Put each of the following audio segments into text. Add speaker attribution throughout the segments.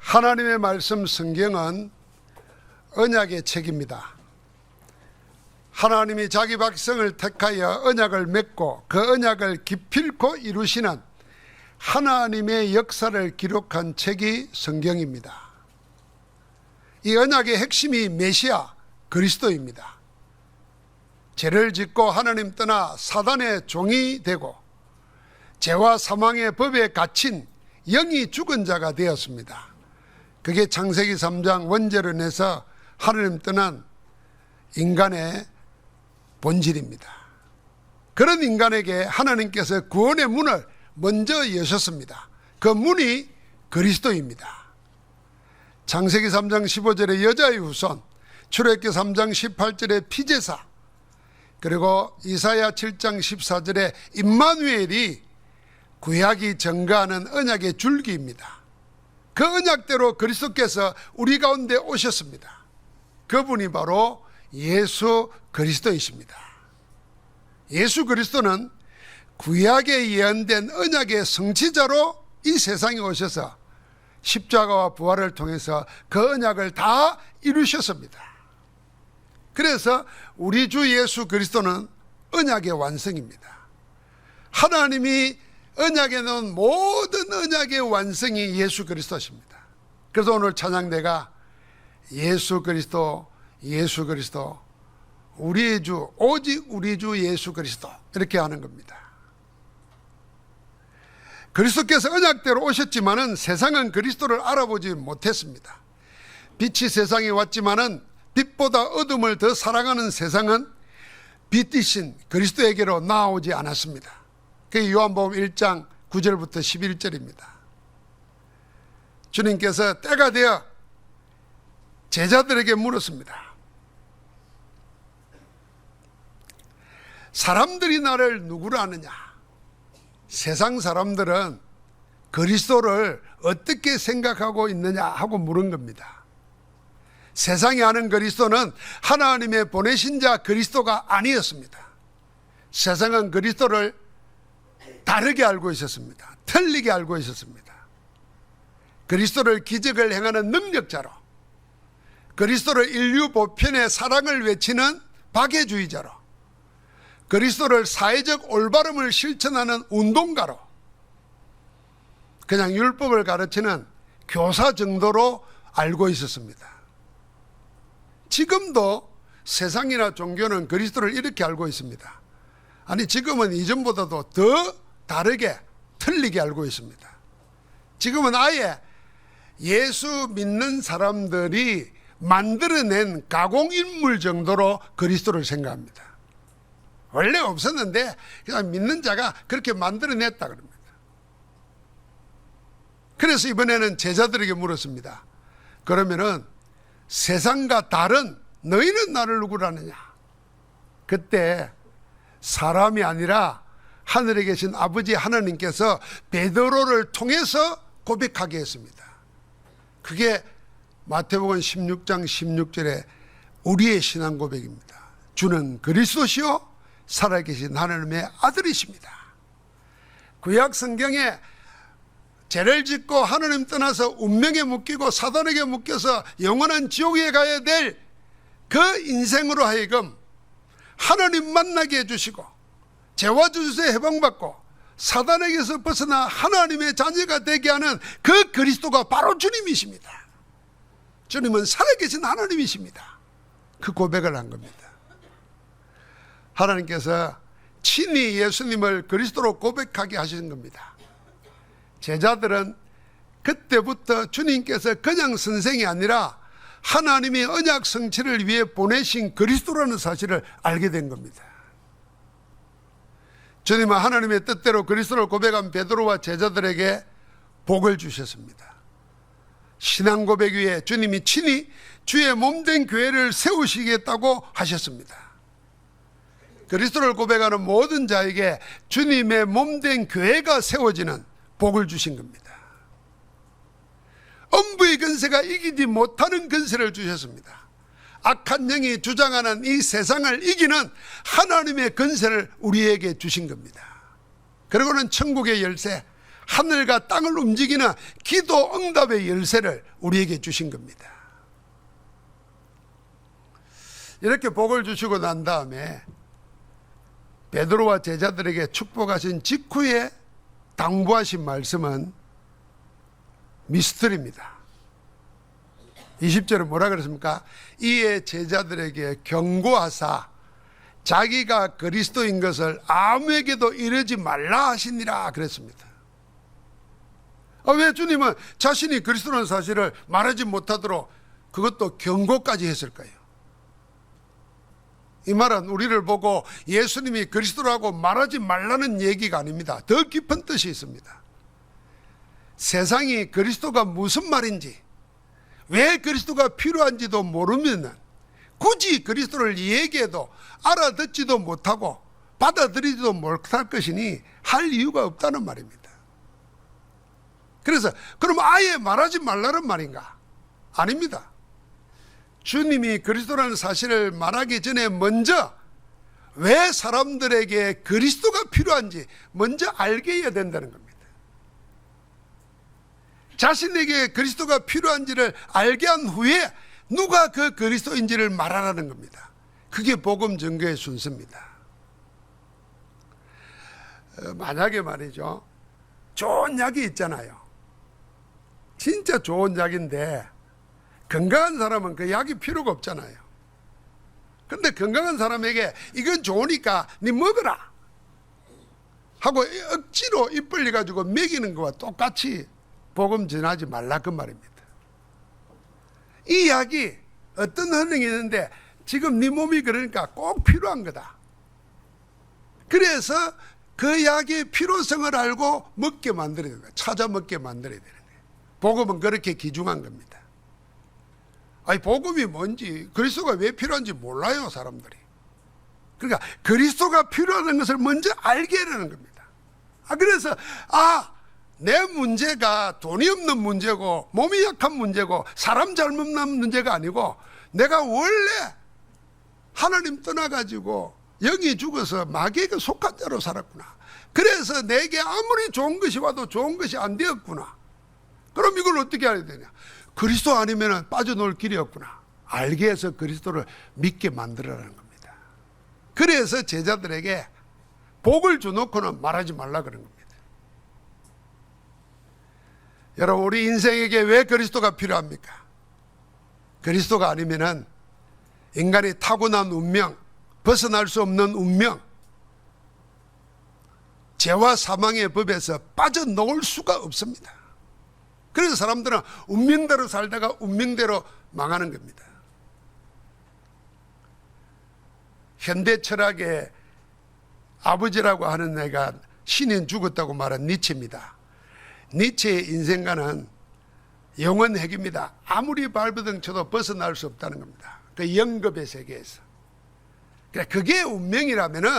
Speaker 1: 하나님의 말씀 성경은 언약의 책입니다. 하나님이 자기 백성을 택하여 언약을 맺고 그 언약을 기필코 이루시는 하나님의 역사를 기록한 책이 성경입니다. 이 언약의 핵심이 메시아 그리스도입니다. 죄를 짓고 하나님 떠나 사단의 종이 되고 죄와 사망의 법에 갇힌 영이 죽은 자가 되었습니다. 그게 창세기 3장 원죄로 인해서 하나님 떠난 인간의 본질입니다. 그런 인간에게 하나님께서 구원의 문을 먼저 여셨습니다. 그 문이 그리스도입니다. 창세기 3장 15절에 여자의 후손, 출애굽기 3장 18절에 피제사, 그리고 이사야 7장 14절에 임마누엘이 구약이 증거하는 언약의 줄기입니다. 그 언약대로 그리스도께서 우리 가운데 오셨습니다. 그분이 바로 예수 그리스도이십니다. 예수 그리스도는 구약에 예언된 언약의 성취자로 이 세상에 오셔서 십자가와 부활을 통해서 그 언약을 다 이루셨습니다. 그래서 우리 주 예수 그리스도는 언약의 완성입니다. 하나님이 언약에 넣은 모든 언약의 완성이 예수 그리스도십니다. 그래서 오늘 찬양대가 예수 그리스도, 예수 그리스도, 우리의 주, 오직 우리 주 예수 그리스도, 이렇게 하는 겁니다. 그리스도께서 언약대로 오셨지만은 세상은 그리스도를 알아보지 못했습니다. 빛이 세상에 왔지만은 빛보다 어둠을 더 사랑하는 세상은 빛이신 그리스도에게로 나아오지 않았습니다. 그게 요한복음 1장 9절부터 11절입니다. 주님께서 때가 되어 제자들에게 물었습니다. 사람들이 나를 누구로 아느냐? 세상 사람들은 그리스도를 어떻게 생각하고 있느냐 하고 물은 겁니다. 세상이 아는 그리스도는 하나님의 보내신 자 그리스도가 아니었습니다. 세상은 그리스도를 다르게 알고 있었습니다. 틀리게 알고 있었습니다. 그리스도를 기적을 행하는 능력자로, 그리스도를 인류 보편의 사랑을 외치는 박애주의자로, 그리스도를 사회적 올바름을 실천하는 운동가로, 그냥 율법을 가르치는 교사 정도로 알고 있었습니다. 지금도 세상이나 종교는 그리스도를 이렇게 알고 있습니다. 아니, 지금은 이전보다도 더 다르게 틀리게 알고 있습니다. 지금은 아예 예수 믿는 사람들이 만들어낸 가공인물 정도로 그리스도를 생각합니다. 원래 없었는데 그냥 믿는 자가 그렇게 만들어냈다 그럽니다. 그래서 이번에는 제자들에게 물었습니다. 그러면은 세상과 다른 너희는 나를 누구로 아느냐? 그때 사람이 아니라 하늘에 계신 아버지 하나님께서 베드로를 통해서 고백하게 했습니다. 그게 마태복음 16장 16절에 우리의 신앙 고백입니다. 주는 그리스도시요 살아계신 하나님의 아들이십니다. 구약 성경에 죄를 짓고 하나님 떠나서 운명에 묶이고 사단에게 묶여서 영원한 지옥에 가야 될 그 인생으로 하여금 하나님 만나게 해주시고 죄와 저주에서 해방받고 사단에게서 벗어나 하나님의 자녀가 되게 하는 그 그리스도가 바로 주님이십니다. 주님은 살아계신 하나님이십니다. 그 고백을 한 겁니다. 하나님께서 친히 예수님을 그리스도로 고백하게 하시는 겁니다. 제자들은 그때부터 주님께서 그냥 선생이 아니라 하나님이 언약 성취를 위해 보내신 그리스도라는 사실을 알게 된 겁니다. 주님은 하나님의 뜻대로 그리스도를 고백한 베드로와 제자들에게 복을 주셨습니다. 신앙 고백 위에 주님이 친히 주의 몸된 교회를 세우시겠다고 하셨습니다. 그리스도를 고백하는 모든 자에게 주님의 몸된 교회가 세워지는 복을 주신 겁니다. 엄부의 근세가 이기지 못하는 근세를 주셨습니다. 악한 영이 주장하는 이 세상을 이기는 하나님의 근세를 우리에게 주신 겁니다. 그리고는 천국의 열쇠, 하늘과 땅을 움직이는 기도 응답의 열쇠를 우리에게 주신 겁니다. 이렇게 복을 주시고 난 다음에 베드로와 제자들에게 축복하신 직후에 당부하신 말씀은 미스터리입니다. 20절에 뭐라 그랬습니까? 이에 제자들에게 경고하사 자기가 그리스도인 것을 아무에게도 이르지 말라 하시니라 그랬습니다. 왜 주님은 자신이 그리스도라는 사실을 말하지 못하도록 그것도 경고까지 했을까요? 이 말은 우리를 보고 예수님이 그리스도라고 말하지 말라는 얘기가 아닙니다. 더 깊은 뜻이 있습니다. 세상이 그리스도가 무슨 말인지, 왜 그리스도가 필요한지도 모르면 굳이 그리스도를 얘기해도 알아듣지도 못하고 받아들이지도 못할 것이니 할 이유가 없다는 말입니다. 그래서 그럼 아예 말하지 말라는 말인가? 아닙니다. 주님이 그리스도라는 사실을 말하기 전에 먼저 왜 사람들에게 그리스도가 필요한지 먼저 알게 해야 된다는 겁니다. 자신에게 그리스도가 필요한지를 알게 한 후에 누가 그 그리스도인지를 말하라는 겁니다. 그게 복음 전거의 순서입니다. 만약에 말이죠, 좋은 약이 있잖아요. 진짜 좋은 약인데 건강한 사람은 그 약이 필요가 없잖아요. 근데 건강한 사람에게 이건 좋으니까 네 먹어라 하고 억지로 입 벌려가지고 먹이는 거와 똑같이 복음 전하지 말라 그 말입니다. 이 약이 어떤 효능이 있는데 지금 네 몸이 그러니까 꼭 필요한 거다. 그래서 그 약의 필요성을 알고 먹게 만들어야 된다. 찾아 먹게 만들어야 되는 거예요. 복음은 그렇게 기중한 겁니다. 아니 복음이 뭔지, 그리스도가 왜 필요한지 몰라요 사람들이. 그러니까 그리스도가 필요한 것을 먼저 알게 하려는 겁니다. 그래서 내 문제가 돈이 없는 문제고 몸이 약한 문제고 사람 잘못 난 문제가 아니고 내가 원래 하나님 떠나가지고 영이 죽어서 마귀에게 속한 자로 살았구나. 그래서 내게 아무리 좋은 것이 와도 좋은 것이 안 되었구나. 그럼 이걸 어떻게 해야 되냐? 그리스도 아니면 빠져나올 길이 없구나. 알게 해서 그리스도를 믿게 만들어라는 겁니다. 그래서 제자들에게 복을 주놓고는 말하지 말라 그런 겁니다. 여러분, 우리 인생에게 왜 그리스도가 필요합니까? 그리스도가 아니면은 인간이 타고난 운명, 벗어날 수 없는 운명, 죄와 사망의 법에서 빠져나올 수가 없습니다. 그래서 사람들은 운명대로 살다가 운명대로 망하는 겁니다. 현대 철학의 아버지라고 하는 애가 신은 죽었다고 말한 니체입니다. 니체의 인생관은 영원핵입니다. 아무리 발버둥 쳐도 벗어날 수 없다는 겁니다. 그 영겁의 세계에서. 그게 운명이라면은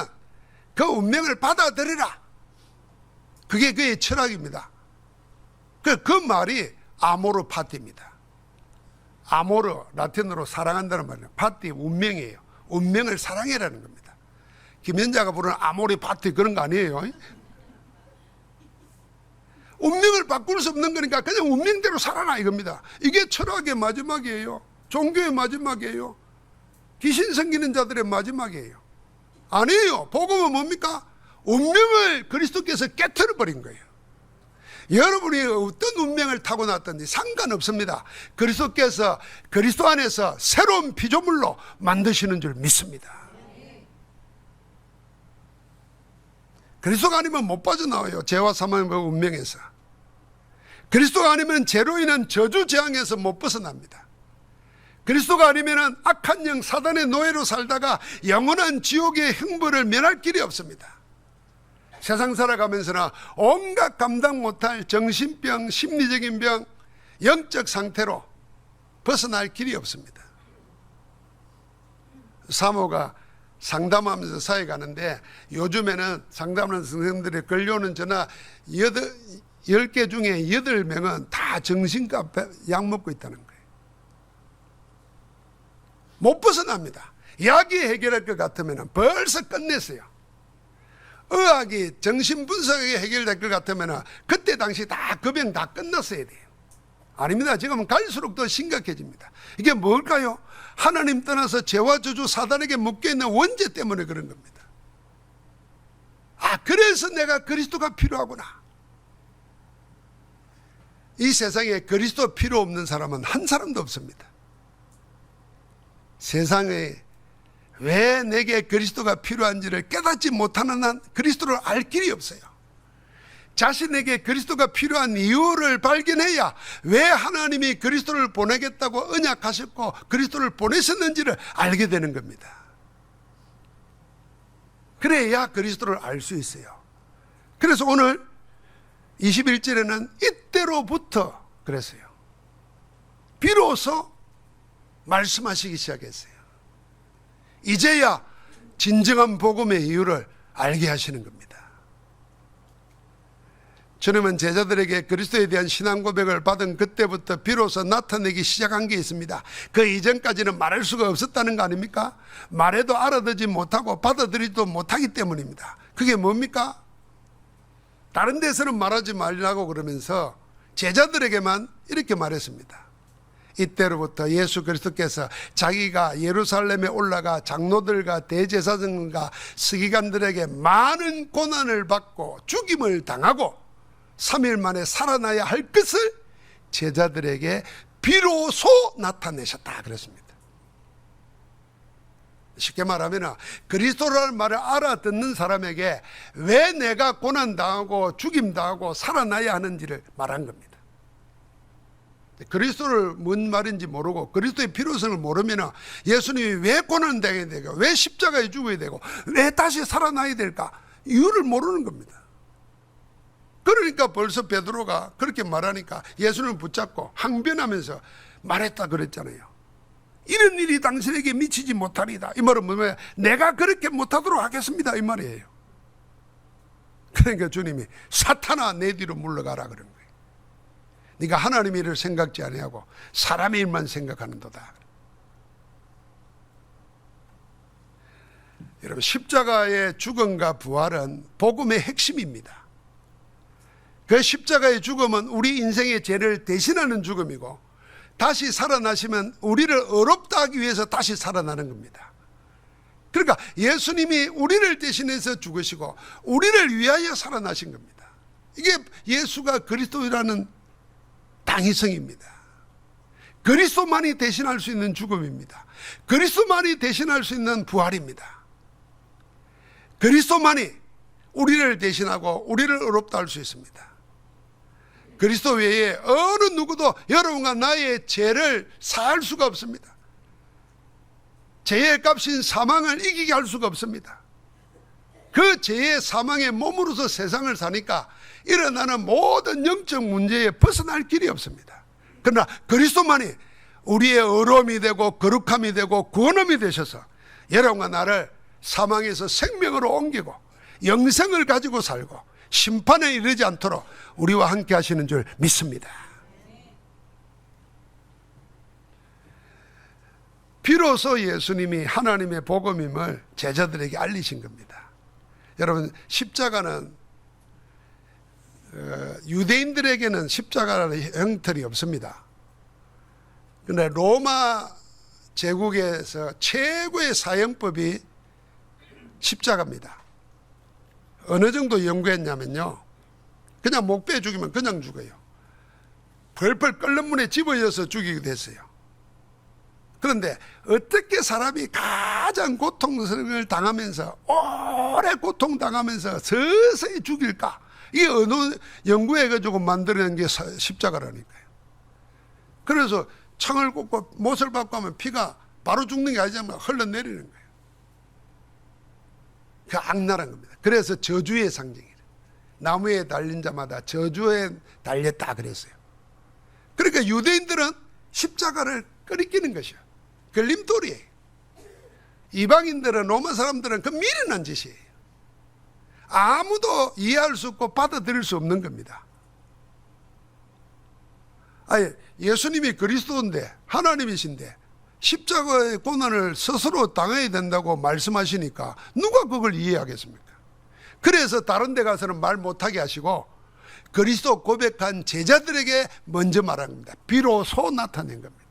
Speaker 1: 그 운명을 받아들여라. 그게 그의 철학입니다. 그 말이 아모르 파티입니다. 아모르, 라틴어로 사랑한다는 말이에요. 파티, 운명이에요. 운명을 사랑해라는 겁니다. 김연자가 부르는 아모르 파티 그런 거 아니에요. 운명을 바꿀 수 없는 거니까 그냥 운명대로 살아라 이겁니다. 이게 철학의 마지막이에요. 종교의 마지막이에요. 귀신 섬기는 자들의 마지막이에요. 아니에요. 복음은 뭡니까? 운명을 그리스도께서 깨트려 버린 거예요. 여러분이 어떤 운명을 타고났든지 상관없습니다. 그리스도께서 그리스도 안에서 새로운 피조물로 만드시는 줄 믿습니다. 그리스도가 아니면 못 빠져나와요. 죄와 사망의 운명에서. 그리스도가 아니면 죄로 인한 저주 재앙에서 못 벗어납니다. 그리스도가 아니면 악한 영 사단의 노예로 살다가 영원한 지옥의 형벌을 면할 길이 없습니다. 세상 살아가면서는 온갖 감당 못할 정신병, 심리적인 병, 영적 상태로 벗어날 길이 없습니다. 사모가 상담하면서 사회 가는데 요즘에는 상담하는 선생님들이 걸려오는 전화 10개 중에 8명은 다 정신과 약 먹고 있다는 거예요. 못 벗어납니다. 약이 해결할 것 같으면 벌써 끝냈어요. 의학이 정신분석이 해결될 것 같으면 그때 당시 다 그 병 다 끝났어야 돼요. 아닙니다. 지금은 갈수록 더 심각해집니다. 이게 뭘까요? 하나님 떠나서 죄와 저주 사단에게 묶여있는 원죄 때문에 그런 겁니다. 그래서 내가 그리스도가 필요하구나. 이 세상에 그리스도 필요 없는 사람은 한 사람도 없습니다. 세상에 왜 내게 그리스도가 필요한지를 깨닫지 못하는 한 그리스도를 알 길이 없어요. 자신에게 그리스도가 필요한 이유를 발견해야 왜 하나님이 그리스도를 보내겠다고 언약하셨고 그리스도를 보내셨는지를 알게 되는 겁니다. 그래야 그리스도를 알 수 있어요. 그래서 오늘 21절에는 이때로부터 그랬어요. 비로소 말씀하시기 시작했어요. 이제야 진정한 복음의 이유를 알게 하시는 겁니다. 주님은 제자들에게 그리스도에 대한 신앙 고백을 받은 그때부터 비로소 나타내기 시작한 게 있습니다. 그 이전까지는 말할 수가 없었다는 거 아닙니까? 말해도 알아듣지 못하고 받아들이지도 못하기 때문입니다. 그게 뭡니까? 다른 데서는 말하지 말라고 그러면서 제자들에게만 이렇게 말했습니다. 이때로부터 예수 그리스도께서 자기가 예루살렘에 올라가 장로들과 대제사장과 서기관들에게 많은 고난을 받고 죽임을 당하고 3일 만에 살아나야 할 것을 제자들에게 비로소 나타내셨다 그랬습니다. 쉽게 말하면 그리스도라는 말을 알아듣는 사람에게 왜 내가 고난당하고 죽임당하고 살아나야 하는지를 말한 겁니다. 그리스도를 뭔 말인지 모르고 그리스도의 필요성을 모르면 예수님이 왜 고난당해야 되고 왜 십자가에 죽어야 되고 왜 다시 살아나야 될까 이유를 모르는 겁니다. 그러니까 벌써 베드로가 그렇게 말하니까 예수님을 붙잡고 항변하면서 말했다 그랬잖아요. 이런 일이 당신에게 미치지 못하리다. 이 말은 뭐냐면 내가 그렇게 못하도록 하겠습니다 이 말이에요. 그러니까 주님이 사탄아 내 뒤로 물러가라 그런 거예요. 네가 하나님 일을 생각지 아니하고 사람의 일만 생각하는도다. 여러분 십자가의 죽음과 부활은 복음의 핵심입니다. 그 십자가의 죽음은 우리 인생의 죄를 대신하는 죽음이고 다시 살아나시면 우리를 의롭다 하기 위해서 다시 살아나는 겁니다. 그러니까 예수님이 우리를 대신해서 죽으시고 우리를 위하여 살아나신 겁니다. 이게 예수가 그리스도라는 당위성입니다. 그리스도만이 대신할 수 있는 죽음입니다. 그리스도만이 대신할 수 있는 부활입니다. 그리스도만이 우리를 대신하고 우리를 의롭다 할 수 있습니다. 그리스도 외에 어느 누구도 여러분과 나의 죄를 사할 수가 없습니다. 죄의 값인 사망을 이기게 할 수가 없습니다. 그 죄의 사망의 몸으로서 세상을 사니까 일어나는 모든 영적 문제에 벗어날 길이 없습니다. 그러나 그리스도만이 우리의 의로움이 되고 거룩함이 되고 구원함이 되셔서 여러분과 나를 사망에서 생명으로 옮기고 영생을 가지고 살고 심판에 이르지 않도록 우리와 함께 하시는 줄 믿습니다. 비로소 예수님이 하나님의 복음임을 제자들에게 알리신 겁니다. 여러분 십자가는 유대인들에게는 십자가라는 형틀이 없습니다. 그런데 로마 제국에서 최고의 사형법이 십자가입니다. 어느 정도 연구했냐면요, 그냥 목베어 죽이면 그냥 죽어요. 벌벌 끓는 물에 집어여서 죽이기도 했어요. 그런데 어떻게 사람이 가장 고통을 당하면서 오래 고통당하면서 서서히 죽일까, 이게 어느 연구해가지고 만들어낸 게 십자가라니까요. 그래서 창을 꽂고 못을 받고 하면 피가 바로 죽는 게 아니지만 흘러내리는 거예요. 그 악랄한 겁니다. 그래서 저주의 상징이에요. 나무에 달린 자마다 저주에 달렸다 그랬어요. 그러니까 유대인들은 십자가를 끄리끼는 것이에요. 걸림돌이에요. 이방인들은, 로마 사람들은 그 미련한 짓이에요. 아무도 이해할 수 없고 받아들일 수 없는 겁니다. 아니, 예수님이 그리스도인데, 하나님이신데 십자가의 고난을 스스로 당해야 된다고 말씀하시니까 누가 그걸 이해하겠습니까? 그래서 다른 데 가서는 말 못하게 하시고 그리스도 고백한 제자들에게 먼저 말한 겁니다. 비로소 나타낸 겁니다.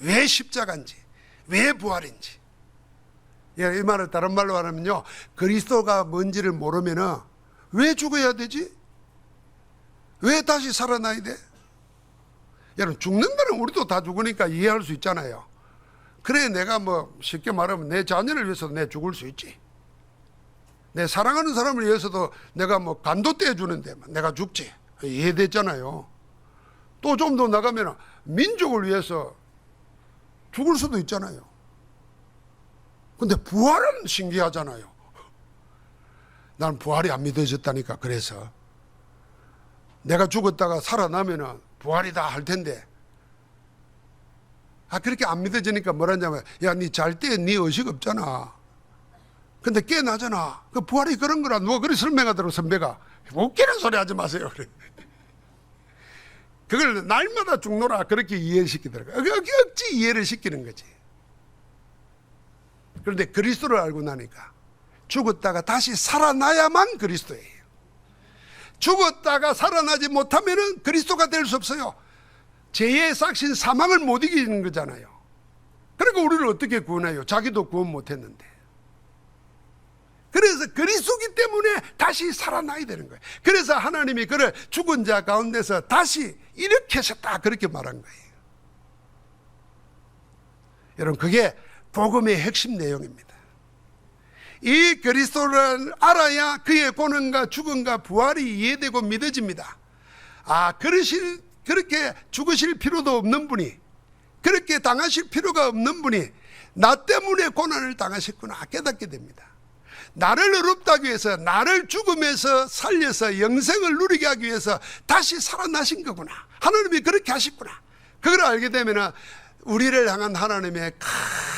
Speaker 1: 왜 십자가인지, 왜 부활인지. 이 말을 다른 말로 하면요, 그리스도가 뭔지를 모르면 왜 죽어야 되지? 왜 다시 살아나야 돼? 여러분, 죽는다는 우리도 다 죽으니까 이해할 수 있잖아요. 그래, 내가 뭐 쉽게 말하면 내 자녀를 위해서도 내 죽을 수 있지. 내 사랑하는 사람을 위해서도 내가 뭐 간도 떼주는데 내가 죽지. 이해됐잖아요. 또 좀 더 나가면 민족을 위해서 죽을 수도 있잖아요. 근데 부활은 신기하잖아요. 난 부활이 안 믿어졌다니까. 그래서 내가 죽었다가 살아나면 부활이다 할 텐데, 그렇게 안 믿어지니까 뭐라냐면, 야, 니 잘 때 니 의식 없잖아. 근데 깨나잖아. 그 부활이 그런 거라. 누가 그리 설명하더라고, 선배가. 웃기는 소리 하지 마세요. 그래. 그걸 날마다 죽노라 그렇게 이해시키더라고요. 억지 이해를 시키는 거지. 그런데 그리스도를 알고 나니까 죽었다가 다시 살아나야만 그리스도예요. 죽었다가 살아나지 못하면 그리스도가 될 수 없어요. 죄의 삭신 사망을 못 이기는 거잖아요. 그러니까 우리를 어떻게 구원해요? 자기도 구원 못했는데. 그래서 그리스도기 때문에 다시 살아나야 되는 거예요. 그래서 하나님이 그를 죽은 자 가운데서 다시 일으키셨다 그렇게 말한 거예요. 여러분, 그게 복음의 핵심 내용입니다. 이 그리스도를 알아야 그의 고난과 죽음과 부활이 이해되고 믿어집니다. 그렇게 죽으실 필요도 없는 분이, 그렇게 당하실 필요가 없는 분이 나 때문에 고난을 당하셨구나 깨닫게 됩니다. 나를 의롭다 하기 위해서, 나를 죽음에서 살려서 영생을 누리게 하기 위해서 다시 살아나신 거구나. 하나님이 그렇게 하셨구나. 그걸 알게 되면 우리를 향한 하나님의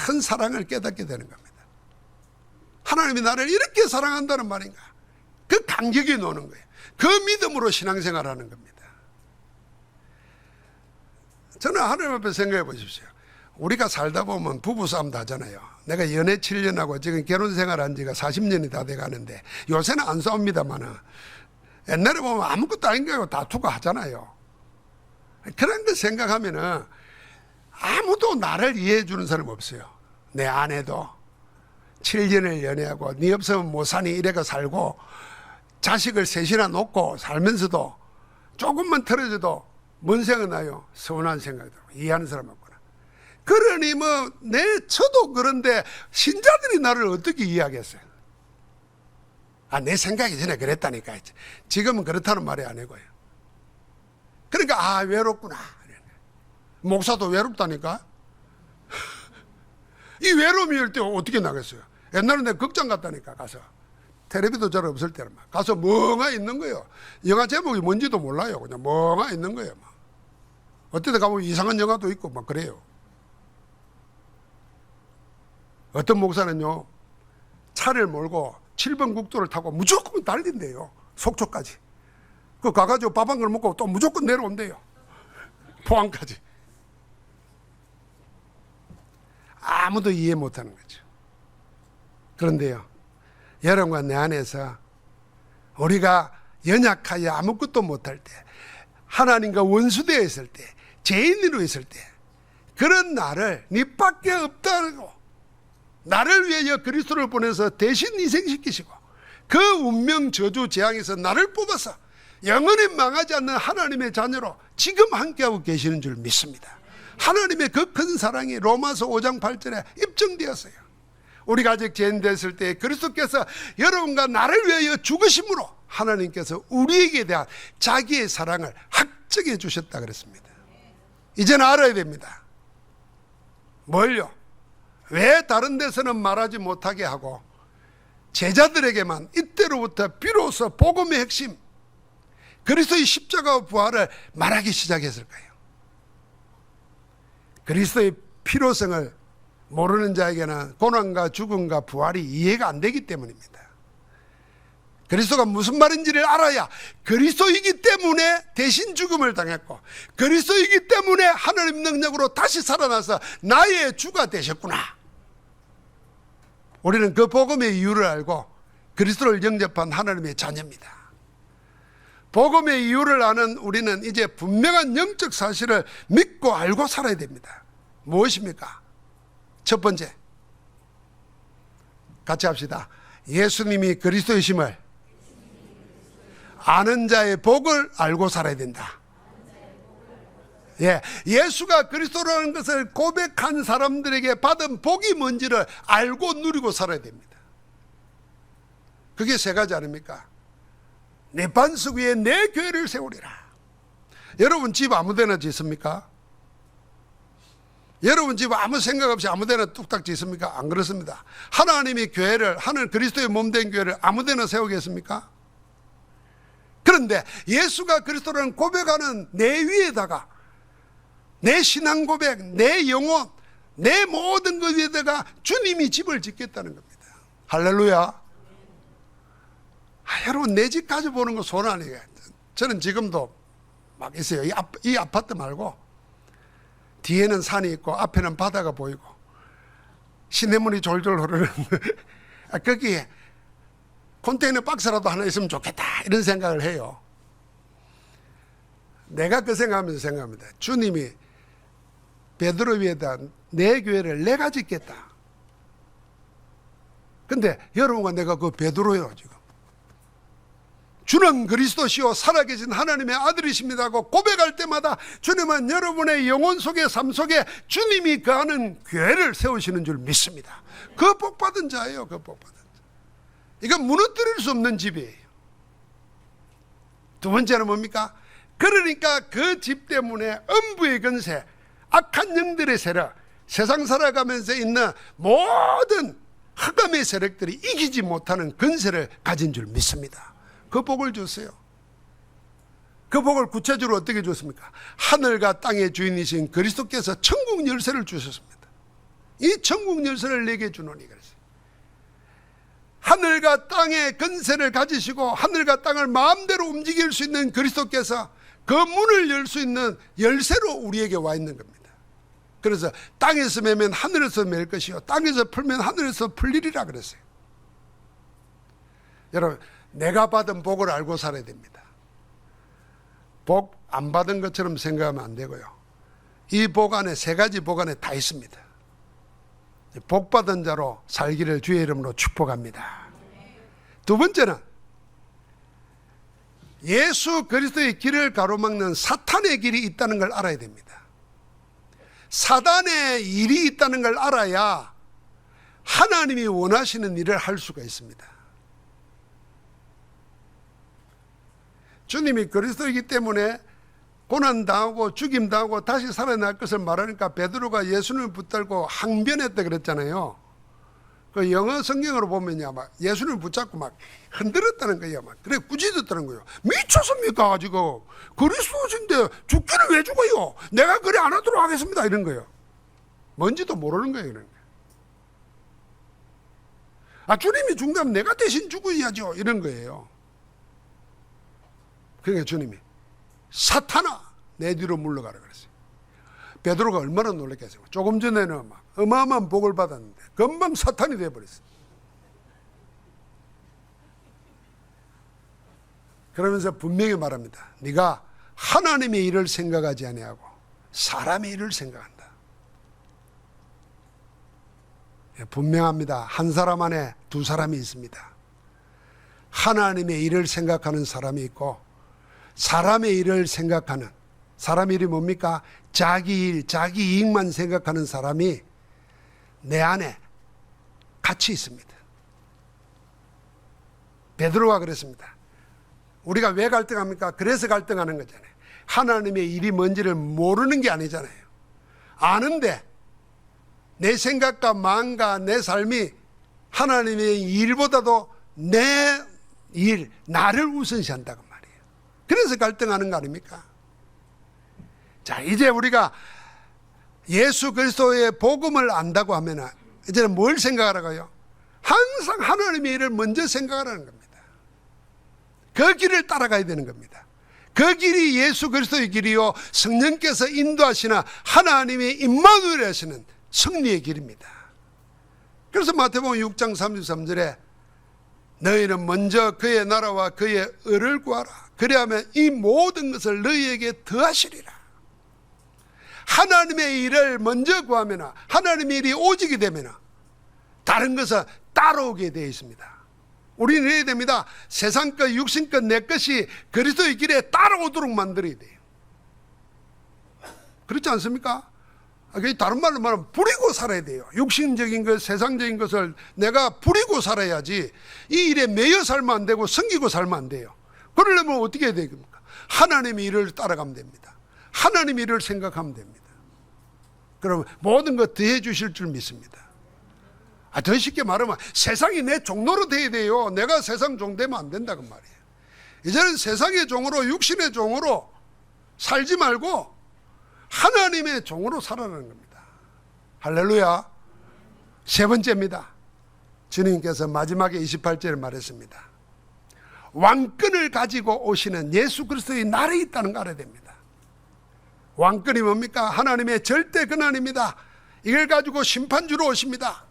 Speaker 1: 큰 사랑을 깨닫게 되는 겁니다. 하나님이 나를 이렇게 사랑한다는 말인가? 그 감격이 노는 거예요. 그 믿음으로 신앙생활하는 겁니다. 저는 하나님 앞에 생각해 보십시오. 우리가 살다 보면 부부싸움도 하잖아요. 내가 연애 7년하고 지금 결혼 생활한 지가 40년이 다 돼가는데, 요새는 안 싸웁니다만은 옛날에 보면 아무것도 아닌 거 다투고 하잖아요. 그런 거 생각하면은 아무도 나를 이해해 주는 사람 없어요. 내 아내도 7년을 연애하고 네 없으면 못 사니 이래가 살고, 자식을 셋이나 놓고 살면서도 조금만 틀어져도 뭔 생각 나요? 서운한 생각이 들고, 이해하는 사람 없구나. 그러니 뭐 저도 그런데 신자들이 나를 어떻게 이해하겠어요? 내 생각이 전에 그랬다니까. 지금은 그렇다는 말이 아니고요. 그러니까 외롭구나. 목사도 외롭다니까. 이 외로움일 때 어떻게 나겠어요? 옛날에 내가 극장 갔다니까. 가서 텔레비도 잘 없을 때는 막 가서 멍하 있는 거예요. 영화 제목이 뭔지도 몰라요. 그냥 멍하 있는 거예요. 막. 어떤 데 가면 이상한 영화도 있고 막 그래요. 어떤 목사는요, 차를 몰고 7번 국도를 타고 무조건 달린대요. 속초까지. 그 가가지고 밥 한 걸 먹고 또 무조건 내려온대요. 포항까지. 아무도 이해 못하는 거죠. 그런데요, 여러분과 내 안에서 우리가 연약하여 아무것도 못할 때, 하나님과 원수되어 있을 때, 죄인으로 있을 때, 그런 나를 네 밖에 없다고, 나를 위하여 그리스도를 보내서 대신 희생시키시고 그 운명 저주 재앙에서 나를 뽑아서 영원히 망하지 않는 하나님의 자녀로 지금 함께하고 계시는 줄 믿습니다. 하나님의 그 큰 사랑이 로마서 5장 8절에 입증되었어요. 우리가 아직 죄인 됐을 때 그리스도께서 여러분과 나를 위하여 죽으심으로 하나님께서 우리에게 대한 자기의 사랑을 확증해 주셨다 그랬습니다. 이제는 알아야 됩니다. 뭘요? 왜 다른 데서는 말하지 못하게 하고 제자들에게만 이때로부터 비로소 복음의 핵심, 그리스도의 십자가와 부활을 말하기 시작했을까요? 그리스도의 필요성을 모르는 자에게는 고난과 죽음과 부활이 이해가 안 되기 때문입니다. 그리스도가 무슨 말인지를 알아야, 그리스도이기 때문에 대신 죽음을 당했고 그리스도이기 때문에 하나님 능력으로 다시 살아나서 나의 주가 되셨구나. 우리는 그 복음의 이유를 알고 그리스도를 영접한 하나님의 자녀입니다. 복음의 이유를 아는 우리는 이제 분명한 영적 사실을 믿고 알고 살아야 됩니다. 무엇입니까? 첫 번째, 같이 합시다. 예수님이 그리스도이심을 아는 자의 복을 알고 살아야 된다. 예수가 그리스도라는 것을 고백한 사람들에게 받은 복이 뭔지를 알고 누리고 살아야 됩니다. 그게 세 가지 아닙니까? 내 반석 위에 내 교회를 세우리라. 여러분 집 아무데나 짓습니까? 여러분 집 아무 생각 없이 아무데나 뚝딱 짓습니까? 안 그렇습니다. 하나님이 교회를, 하나님 그리스도의 몸된 교회를 아무데나 세우겠습니까? 그런데 예수가 그리스도라는 고백하는 내 위에다가 내 신앙 고백, 내 영혼, 내 모든 것 위에다가 주님이 집을 짓겠다는 겁니다. 할렐루야. 여러분 내 집 가져보는 거 손 아니에요. 저는 지금도 막 있어요. 이 아파트 말고 뒤에는 산이 있고 앞에는 바다가 보이고 시냇물이 졸졸 흐르는 거기에 컨테이너 박스라도 하나 있으면 좋겠다 이런 생각을 해요. 내가 그 생각하면서 생각합니다. 주님이 베드로 위에다 내 교회를 내가 짓겠다. 근데 여러분과 내가 그 베드로예요. 지금 주는 그리스도시요 살아계신 하나님의 아들이십니다 하고 고백할 때마다 주님은 여러분의 영혼 속에 삶 속에 주님이 거하는 교회를 세우시는 줄 믿습니다. 그 복받은 자예요. 그 복받은 자. 이건 무너뜨릴 수 없는 집이에요. 두 번째는 뭡니까? 그러니까 그 집 때문에 음부의 권세, 악한 영들의 세력, 세상 살아가면서 있는 모든 흑암의 세력들이 이기지 못하는 권세를 가진 줄 믿습니다. 그 복을 줬어요. 그 복을 구체적으로 어떻게 줬습니까? 하늘과 땅의 주인이신 그리스도께서 천국 열쇠를 주셨습니다. 이 천국 열쇠를 내게 주노니 그랬어요. 하늘과 땅의 권세를 가지시고 하늘과 땅을 마음대로 움직일 수 있는 그리스도께서 그 문을 열 수 있는 열쇠로 우리에게 와 있는 겁니다. 그래서 땅에서 매면 하늘에서 맬 것이요 땅에서 풀면 하늘에서 풀리리라 그랬어요. 여러분 내가 받은 복을 알고 살아야 됩니다. 복 안 받은 것처럼 생각하면 안 되고요. 이 복 안에 세 가지 복 안에 다 있습니다. 복 받은 자로 살기를 주의 이름으로 축복합니다. 두 번째는 예수 그리스도의 길을 가로막는 사탄의 길이 있다는 걸 알아야 됩니다. 사단의 일이 있다는 걸 알아야 하나님이 원하시는 일을 할 수가 있습니다. 주님이 그리스도이기 때문에 고난당하고 죽임당하고 다시 살아날 것을 말하니까 베드로가 예수님을 붙들고 항변했다 그랬잖아요. 그 영어 성경으로 보면요, 막 예수님을 붙잡고 막 흔들었다는 거예요. 막 그래 꾸짖었다는 거예요. 미쳤습니까 지금? 그리스도신데 죽기를 왜 죽어요? 내가 그래 안 하도록 하겠습니다 이런 거예요. 뭔지도 모르는 거예요. 이런 거. 주님이 죽는다면 내가 대신 죽어야죠 이런 거예요. 그러니까 주님이 사탄아 내 뒤로 물러가라 그랬어요. 베드로가 얼마나 놀랐겠어요. 조금 전에는 막 어마어마한 복을 받았는데 금방 사탄이 되어버렸어요. 그러면서 분명히 말합니다. 네가 하나님의 일을 생각하지 아니하고 사람의 일을 생각한다. 분명합니다. 한 사람 안에 두 사람이 있습니다. 하나님의 일을 생각하는 사람이 있고 사람의 일을 생각하는, 사람 일이 뭡니까? 자기 일, 자기 이익만 생각하는 사람이 내 안에 같이 있습니다. 베드로가 그랬습니다. 우리가 왜 갈등합니까? 그래서 갈등하는 거잖아요. 하나님의 일이 뭔지를 모르는 게 아니잖아요. 아는데 내 생각과 마음과 내 삶이 하나님의 일보다도 내 일, 나를 우선시한다고 말이에요. 그래서 갈등하는 거 아닙니까? 자, 이제 우리가 예수 그리스도의 복음을 안다고 하면 이제는 뭘 생각하라고요? 항상 하나님의 일을 먼저 생각하라는 겁니다. 그 길을 따라가야 되는 겁니다. 그 길이 예수 그리스도의 길이요 성령께서 인도하시나 하나님의 임마누엘 하시는 승리의 길입니다. 그래서 마태복음 6장 33절에 너희는 먼저 그의 나라와 그의 의를 구하라. 그리하면 이 모든 것을 너희에게 더하시리라. 하나님의 일을 먼저 구하면, 하나님의 일이 오직이 되면 다른 것은 따라오게 되어 있습니다. 우리는 이래야 됩니다. 세상 것, 육신 것, 내 것이 그리스도의 길에 따라오도록 만들어야 돼요. 그렇지 않습니까? 다른 말로 말하면 부리고 살아야 돼요. 육신적인 것, 세상적인 것을 내가 부리고 살아야지 이 일에 매여 살면 안 되고 섬기고 살면 안 돼요. 그러려면 어떻게 해야 됩니까? 하나님의 일을 따라가면 됩니다. 하나님의 일을 생각하면 됩니다. 그러면 모든 것 더해 주실 줄 믿습니다. 더 쉽게 말하면 세상이 내 종로로 돼야 돼요. 내가 세상 종 되면 안 된다고 말이에요. 이제는 세상의 종으로, 육신의 종으로 살지 말고 하나님의 종으로 살아가는 겁니다. 할렐루야. 세 번째입니다. 주님께서 마지막에 28절에 말했습니다. 왕권을 가지고 오시는 예수 그리스도의 날이 있다는 걸 알아야 됩니다. 왕권이 뭡니까? 하나님의 절대 권한입니다. 이걸 가지고 심판주로 오십니다.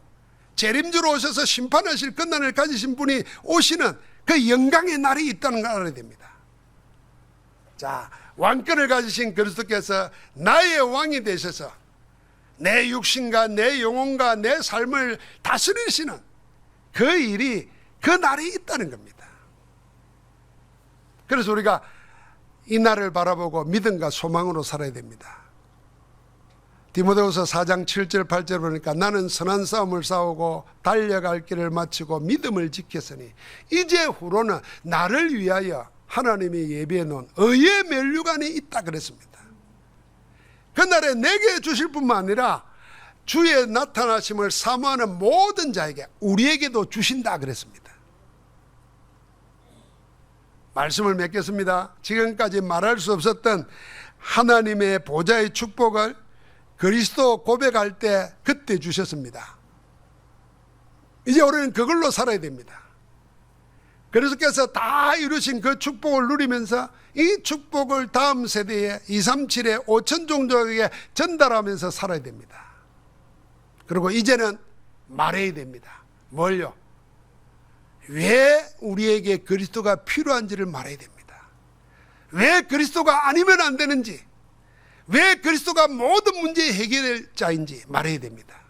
Speaker 1: 재림주로 오셔서 심판하실 권한을 가지신 분이 오시는 그 영광의 날이 있다는 걸 알아야 됩니다. 자, 왕권을 가지신 그리스도께서 나의 왕이 되셔서 내 육신과 내 영혼과 내 삶을 다스리시는 그 일이, 그 날이 있다는 겁니다. 그래서 우리가 이 날을 바라보고 믿음과 소망으로 살아야 됩니다. 디모데후서 4장 7절 8절 보니까 나는 선한 싸움을 싸우고 달려갈 길을 마치고 믿음을 지켰으니 이제 후로는 나를 위하여 하나님이 예비해 놓은 의의 면류관이 있다 그랬습니다. 그날에 내게 주실 뿐만 아니라 주의 나타나심을 사모하는 모든 자에게 우리에게도 주신다 그랬습니다. 말씀을 맺겠습니다. 지금까지 말할 수 없었던 하나님의 보좌의 축복을 그리스도 고백할 때 그때 주셨습니다. 이제 우리는 그걸로 살아야 됩니다. 그리스도께서 다 이루신 그 축복을 누리면서 이 축복을 다음 세대에 237의 5천 종족에게 전달하면서 살아야 됩니다. 그리고 이제는 말해야 됩니다. 뭘요? 왜 우리에게 그리스도가 필요한지를 말해야 됩니다. 왜 그리스도가 아니면 안 되는지, 왜 그리스도가 모든 문제의 해결자인지 말해야 됩니다.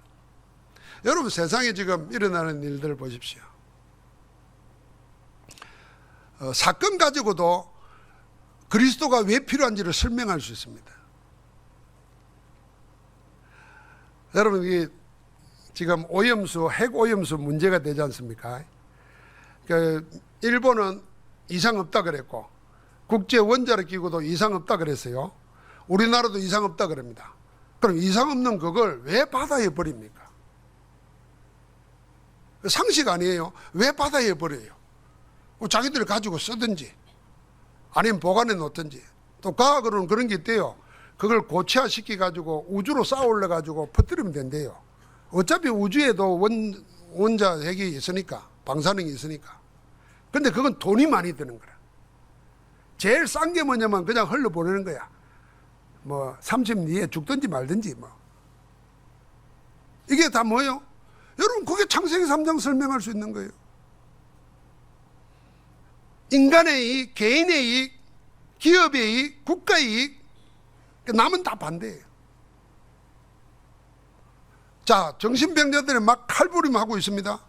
Speaker 1: 여러분, 세상에 지금 일어나는 일들을 보십시오. 사건 가지고도 그리스도가 왜 필요한지를 설명할 수 있습니다. 여러분, 이게 지금 오염수, 핵 오염수 문제가 되지 않습니까? 일본은 이상 없다 그랬고 국제 원자력 기구도 이상 없다 그랬어요. 우리나라도 이상 없다 그럽니다. 그럼 이상 없는 그걸 왜 바다에 버립니까? 상식 아니에요. 왜 바다에 버려요? 자기들이 가지고 쓰든지 아니면 보관해 놓든지. 또 과학으로는 그런 게 있대요. 그걸 고체화시키 가지고 우주로 쌓아 올려 가지고 퍼뜨리면 된대요. 어차피 우주에도 원자 핵이 있으니까, 방사능이 있으니까. 근데 그건 돈이 많이 드는 거라. 제일 싼 게 뭐냐면 그냥 흘러보내는 거야. 뭐 30년 뒤에 죽든지 말든지 뭐. 이게 다 뭐예요? 여러분, 그게 창세기 3장 설명할 수 있는 거예요. 인간의 이익, 개인의 이익, 기업의 이익, 국가의 이익, 남은 다 반대예요. 자, 정신병자들이 막 칼부림하고 있습니다.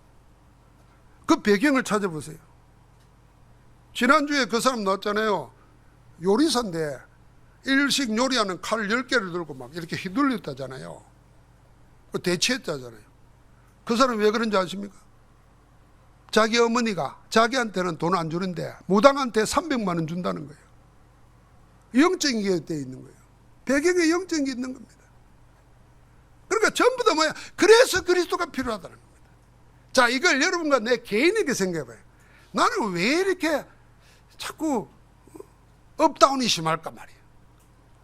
Speaker 1: 그 배경을 찾아보세요. 지난주에 그 사람 나왔잖아요. 요리사인데 일식 요리하는 칼 10개를 들고 막 이렇게 휘둘렸다잖아요. 대치했다잖아요. 그 사람 왜 그런지 아십니까? 자기 어머니가 자기한테는 돈 안 주는데 무당한테 300만 원 준다는 거예요. 영적인 게 되어 있는 거예요. 배경에 영적인 게 있는 겁니다. 그러니까 전부 다 뭐야? 그래서 그리스도가 필요하다는 겁니다. 자, 이걸 여러분과 내 개인에게 생각해봐요. 나는 왜 이렇게 자꾸 업다운이 심할까 말이에요.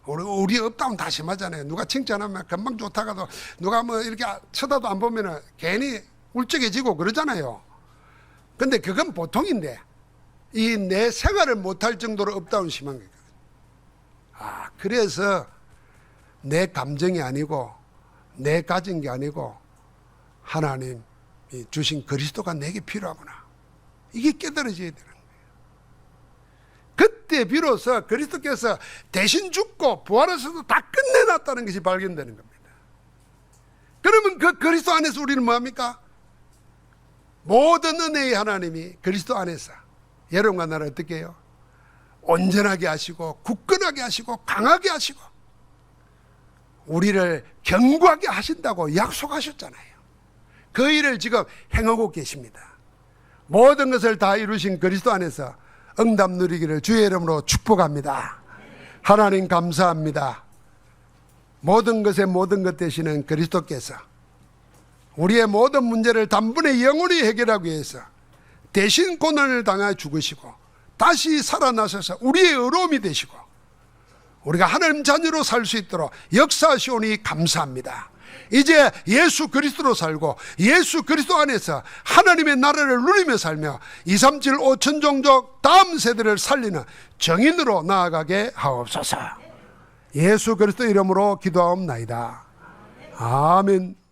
Speaker 1: 우리 업다운 다 심하잖아요. 누가 칭찬하면 금방 좋다가도 누가 뭐 이렇게 쳐다도 안 보면 괜히 울적해지고 그러잖아요. 근데 그건 보통인데 이 내 생활을 못할 정도로 업다운 심한 거예요. 그래서 내 감정이 아니고 내 가진 게 아니고 하나님이 주신 그리스도가 내게 필요하구나. 이게 깨달아져야 되는 거예요. 그때 비로소 그리스도께서 대신 죽고 부활하셔서 다 끝내놨다는 것이 발견되는 겁니다. 그러면 그 그리스도 안에서 우리는 뭐합니까? 모든 은혜의 하나님이 그리스도 안에서 여러분과 나를 어떻게 해요? 온전하게 하시고 굳건하게 하시고 강하게 하시고 우리를 견고하게 하신다고 약속하셨잖아요. 그 일을 지금 행하고 계십니다. 모든 것을 다 이루신 그리스도 안에서 응답 누리기를 주의 이름으로 축복합니다. 하나님 감사합니다. 모든 것의 모든 것 되시는 그리스도께서 우리의 모든 문제를 단번에 영원히 해결하기 위해서 대신 고난을 당하 죽으시고 다시 살아나셔서 우리의 의로움이 되시고 우리가 하나님 자녀로 살 수 있도록 역사하시오니 감사합니다. 이제 예수 그리스도로 살고 예수 그리스도 안에서 하나님의 나라를 누리며 살며 237 5천 종족 다음 세대를 살리는 정인으로 나아가게 하옵소서. 예수 그리스도 이름으로 기도하옵나이다. 아멘.